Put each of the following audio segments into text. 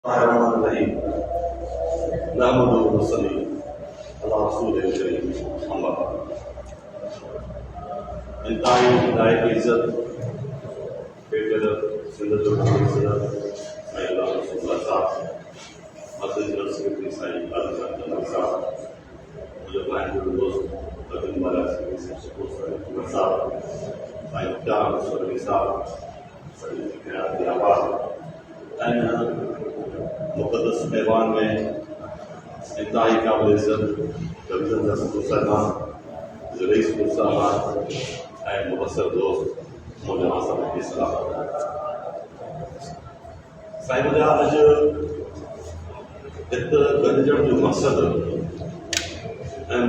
इंतहाई हिदायत की इज्जत बेटर सिंधुदुर्ग साईं साहब मर्कज़ी जनरल सेक्रेटरी साईं साहब मुझे क्लाइंट दोस्त रतन वाला साहब साईं मुख्तार सरवी साहब साईं आबाद मुक़द्दस मेहमान में इंतहाई काबिल इज्जत रविंद्र साहब रईस साहब मुबसर दोस्त मुझे आसम इस्लाम साईं मुझा अज इत गंजण जो मकसद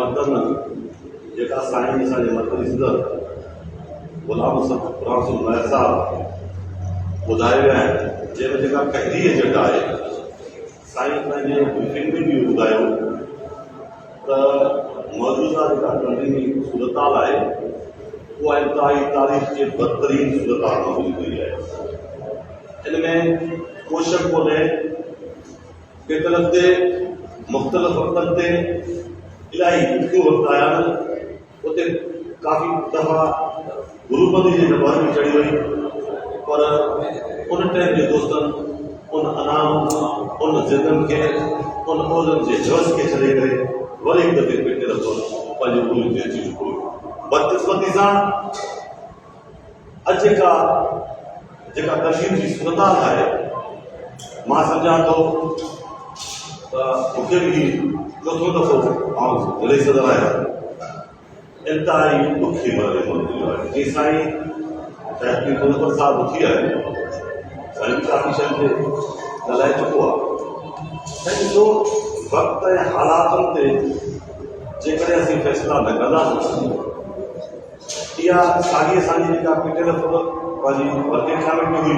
मतन जेका साईं असांजे मर्कज़ी सदर गुलाम नायर साहब ॿुधाए विया आहिनि जंहिंमें जेका पहिरीं एजेंडा आहे साईं पंहिंजे ब्रीफिंग में बि ॿुधायो त मौजूदा जेका कंट्री सूरत हाल आहे उहा इंतहाई तारीख़ जे बदतरीन सूरत हाल में मिली वई आहे। इन में को शक कोन्हे कि ते मुख़्तलिफ़ वक़्तनि ते इलाही ॾुखियूं वक़्त आया आहिनि। उते काफ़ी दफ़ा गुरूबंदी जी नबाह बि चढ़ी वई, पर उन टाइम जे दोस्तनि उन अनाम उन ज़िदनि खे उन औरनि जे जज़्ब खे छॾे करे वरी हिकु दफ़े पेटे रखो पंहिंजे ॿोलियुनि ते अची चुको। बदकिस्मती सां अॼु जेका तर्शीम जी सूरत हाल आहे, मां सम्झां थो त मूंखे बि चोथों दफ़ो आउं जिले सदर आहियां। इंतहाई ॾुखी मरले मोकिलियो आहे। जीअं साईं तहक़ीक़ मुनवर साहब उथी आहे, साईं काफ़ी शयुनि ते ॻाल्हाए चुको आहे। साईं ॾिसो, वक़्त ऐं हालातुनि ते जेकॾहिं असीं फ़ैसिला न कंदासीं, इहा साॻी असांजी जेका पिछले दफ़ो पंहिंजी वर्किंग कमेटी हुई,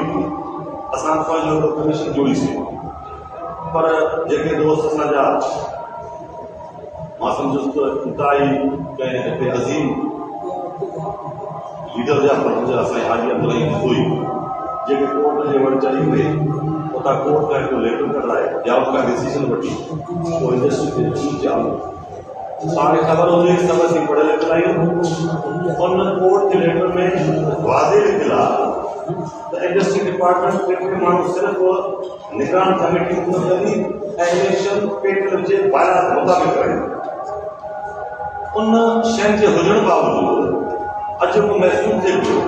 असां पंहिंजो कमीशन जोड़ीसीं, पर जेके दोस्त असांजा मां सम्झुसि त इंतहाई कंहिं हिते अज़ीम लीडर जा फर्ज़ असांजी हाजी अब्दुल्ला हुई, जेके कोर्ट जे वटि चढ़ी करे उतां कोर्ट खां हिकिड़ो लेटर कढाए या उनखां डिसीजन वठी पोइ इंडस्ट्री ते चूज चालू। तव्हांखे ख़बर हूंदी सभु असीं पढ़ियल लिखियल आहियूं। उन कोर्ट जे लेटर में वाज़े लिखियलु आहे त इंडस्ट्री डिपार्टमेंट टे माण्हू सिर्फ़ु निगरान कमेटी मुक़ररु कंदी ऐं इलेक्शन पेटल जे ॿाहिरां मुताबिक़ रहे। उन शयुनि जे हुजण बावजूदि अॼु को महसूस थिए पियो,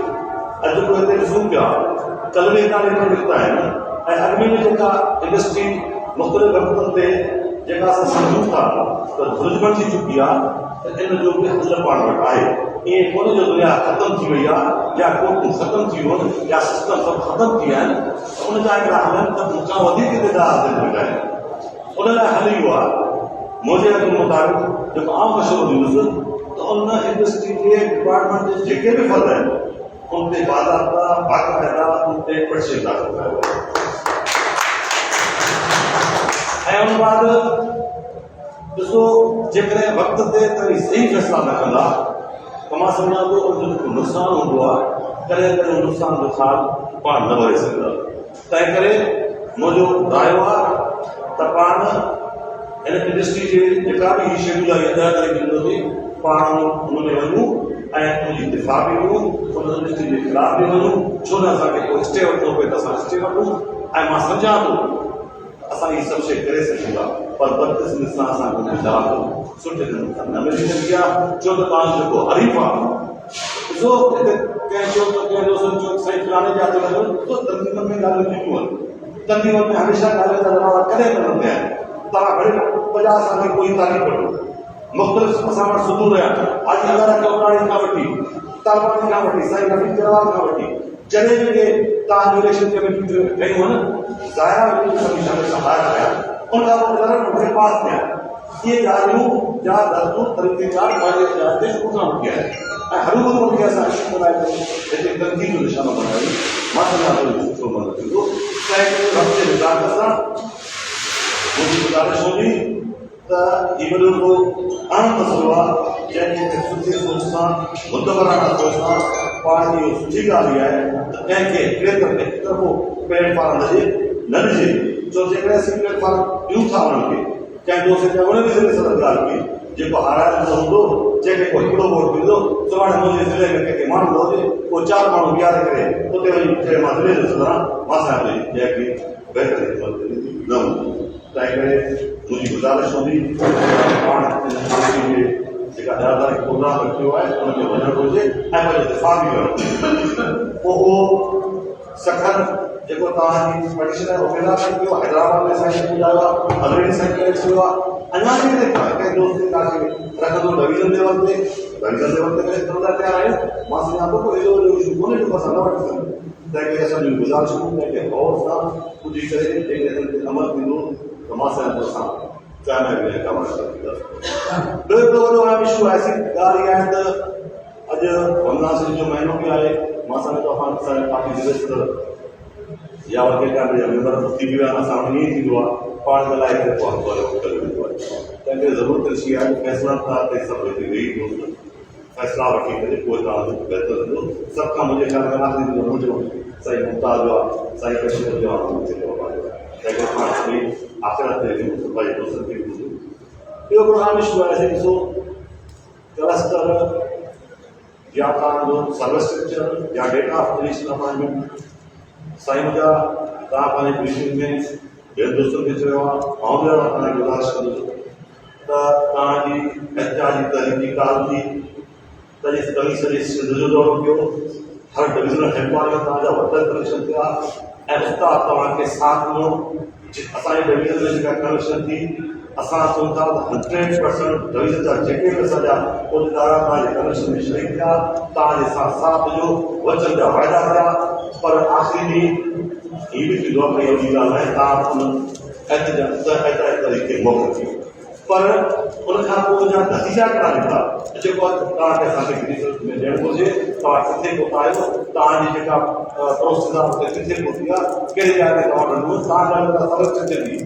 अॼु को हिते ॾिसूं पिया कलवे खां लेटर निकिता आहिनि ऐं अॻ में बि जेका इंडस्ट्री मुख़्तलिफ़ वक़्तनि ते जेका असां सम्झूं था त घुरिजबण थी चुकी आहे, त इन जो बि हल पाण वटि आहे। ईअं कोन्हे जो दुनिया ख़तमु थी वई आहे या कोर्टूं ख़तमु थी वियूं आहिनि या सिस्टम सभु ख़तमु थी विया आहिनि। उनजा हिकिड़ा हल आहिनि त मूंखां वधीक इब्तिदा हासिल वेठा आहिनि। उन लाइ हल इहो आहे, मुंहिंजे अघ मुताबिक़ जेको आउं मशवरो ॾींदुसि त उन इंडस्ट्री जे डिपार्टमेंट जे जेके बि फर्ज़ आहिनि उन ते बाज़ाब्ता बाक़ाइदा उन ते पर्चे दाख़िल कयो ऐं उन बाद ॾिसो, जेकॾहिं वक़्त ते तव्हां सही फ़ैसिला न कंदा त मां सम्झां थो उनजो जेको नुक़सानु हूंदो आहे, कॾहिं कॾहिं उन नुक़सान जो ख़्यालु पाण न भरे सघंदा। तंहिं करे मुंहिंजो रायो आहे त पाण हिन इंडस्ट्री जे जेका बि हीअ शेड्यूल आहे अदा करे ॾींदोसीं, पाण उन में वञूं ऐं उनजी दिफ़ा बि वञूं, उन इंडस्ट्री जे ख़िलाफ़ बि वञूं। छो न असांखे कोई स्टे वठिणो पए त असां स्टे वठूं। ऐं मां सम्झां थो असां इहे सभु शइ करे सघूं था, पर बदकिस्मती सां असांखे गुज़ारो सुठे नमूने सां न मिली सघी आहे। छो त तव्हांजो जेको हरीफ़ आहे, ॾिसो हिते कंहिं चयो त कंहिं दोस्तनि चयो साईं फलाणे जा थो लॻो, ॾिसो तंज़ीमनि में ॻाल्हियूं थींदियूं आहिनि। तंज़ीमनि में हमेशह ॻाल्हियुनि जा जवाब कॾहिं न मिलंदा आहिनि। तव्हां घणे 50 साल में कोई तारीख़ वठो, मुख़्तलिफ़ असां वटि सुधूर रहिया, हाजी अलारा चौधरी खां वठी तालवानी खां वठी साईं रफ़ीक जरवाल खां वठी जॾहिं बि तव्हांजो इलेक्शन कमेटी कयूं आहिनि, ज़ाहिरा हमेशह सहायक रहिया, उन खां पोइ रिज़ल्ट पास थिया। इहे ॻाल्हियूं जा दस्तूर तरीक़ेकार पंहिंजे इतिहास ते शुरू खां वठी आहे ऐं हर वक़्तु वठी असां हिते तनक़ीद जो निशानो बनायूं। मां सम्झां थो सुठो मदद थींदो। तंहिं करे हफ़्ते मिज़ाज सां मुंहिंजी गुज़ारिश हूंदी त हीउ वॾो को अहम मसइलो आहे, जंहिंखे सुठी सोच सां मुतबराना सोच सां पाण इहो सुठी ॻाल्हि आहे त कंहिंखे टे तरफ़े हिकु तरफ़ो पेड़ पाण न ॾिजे जो जेकॾहिं असीं प्लेटफॉर्म ॾियूं था उन्हनि खे कंहिं दोस्त खे उन बि ज़िले सदर ॻाल्हि कई जेको हाराइजंदो हूंदो जंहिंखे को हिकिड़ो वोट मिलंदो सुभाणे मुंहिंजे ज़िले में कंहिंखे माण्हू हुजे पोइ 4 माण्हू बीहारे करे उते वञी चए मां ज़िले जो सदर आहियां मां सां जंहिंखे बहितरीन न हूंदी तंहिं करे मुंहिंजी गुज़ारिश हूंदी पाण जेका ज़्यादातर प्रोग्राम रखियो आहे उनमें वञणु घुरिजे ऐं पंहिंजो दिफ़ा बि करणु पोइ उहो सखर जेको तव्हांजी पटिशन आहे उहो फिलहाल कयो हैदराबाद में साईं ॿुधायो आहे अग्रणी साईं कयो आहे अञा बि कंहिं दोस्त तव्हांखे रखंदो डिवीज़न लेवल ते करे खणंदा तयारु आहियूं मां सम्झां थो कोई एॾो इशू कोन्हे जेको असां न वठी सघूं तंहिं करे असांजी गुज़ारिश कंहिंखे गौर सां ॿुधी करे जेके अमल थींदो त मां सम्झां थो असां ॿियो वॾो अहम इशू आहे ॻाल्हि इहा आहे त अॼु रमज़ान जो महीनो बि आहे मां सम्झो असां काफ़ी ज़िले सदर या वॾे कांड जा मेंबर थी वियो आहे असां वटि ईअं थींदो आहे पाण ॻाल्हाए करे पोइ करे वेंदो आहे तंहिं करे ज़रूरत अची आहे फ़ैसिला तव्हां सभु हिते वेही दोस्त फ़ैसिला वठी करे पोइ तव्हांजो बहितर थींदो सभ खां मुंहिंजे ख़्याल में आख़िरी मुंहिंजो साईं मुमताज़ जो आहे साईं कश्मीर जो आहे तंहिं करे पाण सभई आख़िरत ते पंहिंजे दोस्तनि खे बि ॿियो प्रोग्राम इशू आहे ॾिसो क्लस्टर या तव्हांजो सर्विस स्ट्रक्चर या डेटा ऑफ रिलेशन अपॉइंटमेंट साईं मुंहिंजा तव्हां पंहिंजे ब्रीफिंग में ॿियनि दोस्तनि खे चयो आहे ऐं बि तव्हांखे गुज़ारिश कंदुसि त तव्हांजी एहतियाती तहक़ीक़ात जी तव्हीं सॼे सिंध जो दौरो कयो हर डिविज़नल हेडक्वार्टर में तव्हांजा वॾा कनेक्शन थिया ऐं उस्ताद तव्हांखे साथ ॾिनो असांजे डिविज़न में जेका कनेक्शन थी असां चऊं था त 100% डिविज़न जा जेके बि असांजा उहिदेदार तव्हांजे कनेक्शन में शरीक थिया तव्हांजे साथ जो वचन जा वाइदा थिया पर आख़िरी ॾींहुं हीअ बि थींदो आहे भई अहिड़ी ॻाल्हि आहे तव्हां उन तरीक़े मौक़ो थी पर उनखां पोइ उनजा नतीजा कहिड़ा निकिता जेको तव्हांखे असांखे में ॾियणु घुरिजे तव्हां किथे पहुता आहियो तव्हांजी जेका प्रोसेस आहे उते किथे पहुती आहे कहिड़ी जाइ ते तव्हां वञो तव्हांजा सर्विस स्ट्रक्चर थी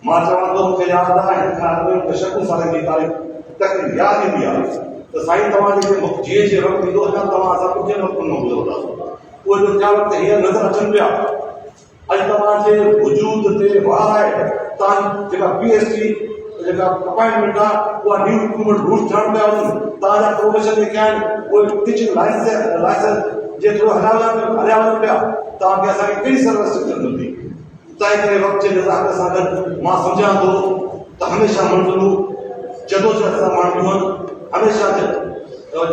मां चवां थो मूंखे यादि आहे हिन खां 56 सालनि जी तारीख़ तकरीब यादि ईंदी आहे त साईं तव्हां जेके जीअं जीअं वक़्तु ईंदो अञा तव्हां असां कुझु वक़्तु न गुज़रंदा उहे जो थिया वक़्तु हीअं नज़र अचनि पिया अॼु तव्हांजे वजूद ते वार आहे तव्हां जेका PhD जेका अपॉइंटमेंट आहे उहा न्यू रिक्रूटमेंट रूल्स ठहण पिया वञनि तव्हांजा प्रोफेशन जेके आहिनि उहे टीचिंग लाइसेंस जे थ्रू हलिया वञनि पिया तव्हांखे असांखे कहिड़ी सर्विस स्ट्रक्चर मिलंदी तंहिं करे वक़्त जे निज़ाम सां गॾु मां सम्झां थो त हमेशह मंज़िलूं जदोजहद सां माणियूं आहिनि हमेशह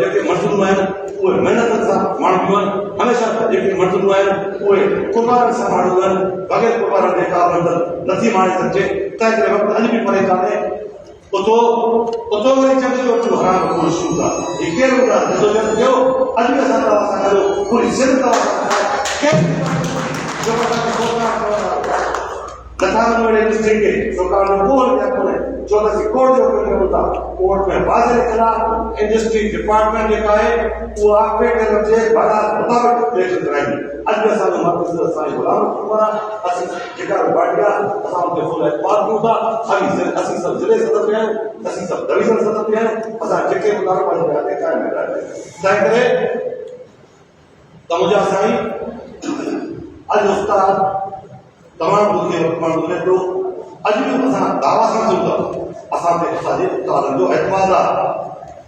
जेके मंज़िलूं आहिनि उहे महिनत सां माणियूं आहिनि हमेशह जेके मंज़िलूं आहिनि उहे कुर्बानी सां माणियूं आहिनि बग़ैर कुर्बानी जे का मंज़िल नथी माणे सघिजे तंहिं करे वक़्तु अॼु बि परे कान्हे उतो वरी चङी वठूं हराम पूरी शुरू था हीअ केरु ॿुधाए जदोजहद कयो अॼु बि असां तव्हां सां गॾु पूरी सिंध तव्हां सां नथा वञो डिस्ट्रिक्ट खे सरकार जो को हलिया कोन्हे छो त असीं कोर्ट जो कमु कयूं था कोर्ट में वाज़े ख़िलाफ़ इंडस्ट्री डिपार्टमेंट जेका आहे उहा ऑपरेट करे मुताबिक़ इलेक्शन कराईंदी अॼु असांजो मर्कज़ असांजी गुलाम हुकूमत आहे असीं जेका पार्टी आहे असां उनखे फुल एतबार कयूं था असीं सभु ज़िले सदर ते आहियूं असीं सभु डिवीज़न सदर ते आहियूं असां जेके मुताबिक़ पंहिंजे हथ ते क़ाइमु वेठा आहियूं तंहिं करे त मुंहिंजा साईं अॼु उस्ताद तमामु ॿुधे वक़्तु ॿुधे पियो अॼु बि असां दावा सां चऊं था असां ते असांजे उस्तादनि जो एतमाद आहे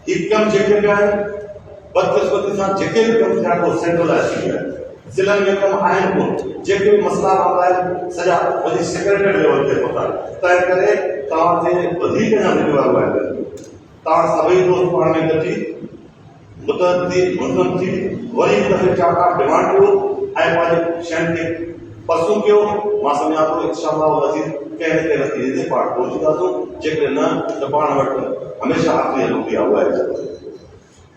हीअ कमु जेके बि आहिनि बदकिस्मती सां जेके बि कमु थिया पोइ सेंट्रलाइज़ थी विया आहिनि ज़िलनि में कमु आहिनि कोन जेके बि मसइला रहंदा आहिनि सॼा वञी सेक्रेटरी लेवल ते पहुता तंहिं करे तव्हांखे वधीक अञा ज़िम्मेवारियूं आहिनि तव्हां सभई दोस्त पाण में गॾिजी मुतहदी मुनज़म थी वरी हिकु दफ़े चाका डिमांड कयो ऐं पंहिंजे शयुनि खे परसूं कयो मां सम्झां थो इंशाअल्लाह अज़ीज़ कंहिं न कंहिं नतीजे ते पाण पहुचंदासीं जेकॾहिं न त पाण वटि हमेशह आख़िरी हलूं आहे उहा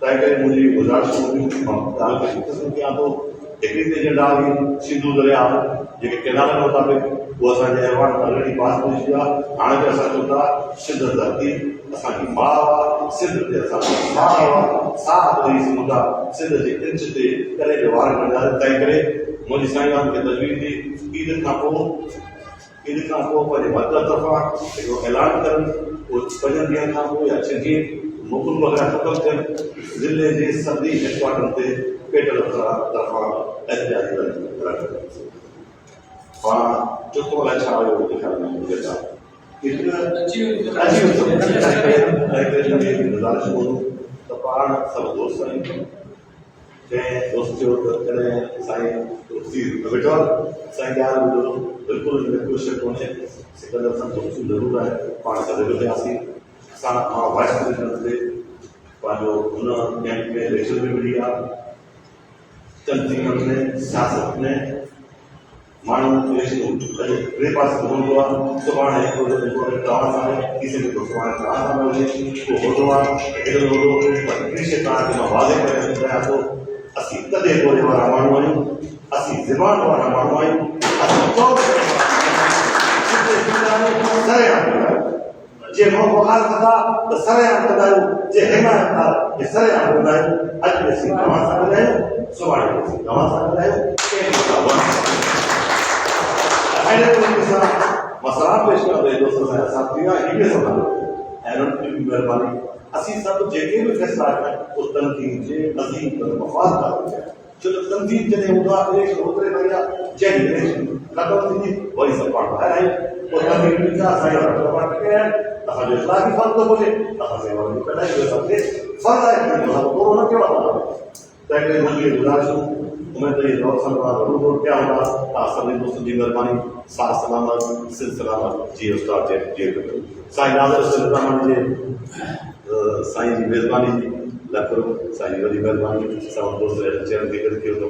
तंहिं करे मुंहिंजी गुज़ारिश हूंदी मां ॻाल्हि खे ख़तमु कयां थो हिकिड़ी त एजेंडा हुई सिंधु दरिया जेके कैनालनि मुताबिक़ उहो असांजे अहवान ऑलरेडी पास थी चुकी आहे हाणे बि असां चऊं था सिंध धरती असांजी माउ आहे सिंध ते असांजी माउ आहे साथ ॾेई सघूं था सिंध जे इंच ते करे व्यवहार कंदासीं तंहिं करे मुंहिंजी साईं मूंखे तजवीज़ दी ईद खां पोइ पंहिंजे मर्कज़ तरफ़ां हिकिड़ो ऐलान करनि उहो 5 ॾींहंनि खां पोइ या 6 ॾींहं मुकुल वग़ैरह ख़तमु थियनि ज़िले जे सभिनी हेडक्वार्टर ते पेटल तरफ़ां एहतियाती पाण चोथों अलाए छा हुयो मूंखे ख़्याल में मुंहिंजे ख्याल में हिकु अची वियो गुज़ारिश करूं त पाण सभु दोस्त आहियूं जंहिं दोस्त चयो त कॾहिं साईं वेठो आहे साईं ॻाल्हि ॿुधो बिल्कुलु हिन में कोई शक कोन्हे सिकंदर सां दोस्ती ज़रूरु आहे पाण गॾु वेठासीं असां मां वाइस प्रेसिडेंट ते पंहिंजो हुन कैंप में इलेक्शन में मिली आहे तंज़ीमनि में सियासत में माण्हू इलेक्शन अॼु टे पासे घुमंदो आहे सुभाणे तव्हां सां किसी में सुभाणे तव्हां सां हुजे उहो हूंदो आहे हेॾो हूंदो पर हिकिड़ी शइ तव्हांखे मां वाज़े करे ॿुधायां थो असीं कॾहिं ॻोल्हे वारा माण्हू आहियूं असीं ज़बान वारा माण्हू आहियूं असीं जे माण्हू वखार कंदा त सरेआम कंदा आहियूं जे हिमायत कंदा त सरेआम कंदा आहियूं अॼु असीं तव्हां सां गॾु आहियूं सुभाणे असीं तव्हां सां गॾु आहियूं अहिड़े तरीक़े सां मां सलाह पेश कयां भई दोस्तनि सां असां थी विया हिकु संभालो ऐं उन्हनि जी महिरबानी असीं सभु जेके बि फ़ैसिला कयूं उहो तनक़ीद जे नज़दीक मफ़ाद था हुजे छो त तनक़ीद जॾहिं हूंदो आहे इलेक्शन होतिरे ताईं आहे जंहिं इलेक्शन ख़तमु थींदी वरी सभु पाण ॿाहिरि आहियूं पोइ तनक़ीद असांजा पाण टिके आहिनि असांजो इख़्लाक़ी फ़र्क़ु थो हुजे असां सेवा बि कढाई असांखे फ़र्क़ु आहे थोरो न कहिड़ो आहे तंहिं करे मुंहिंजी गुज़ारिशूं उमेद ये दौर संभाल ज़रूर क्या होगा सभी दोस्तों की मेहरबानी साथ सलामत सिल सलामत जी उस्ताद जी साईं नाज़र रहमान जी साईं जी मेहरबानी जी लख साईं जी वॾी मेहरबानी सब दोस्त चरण खे गॾु कयो तो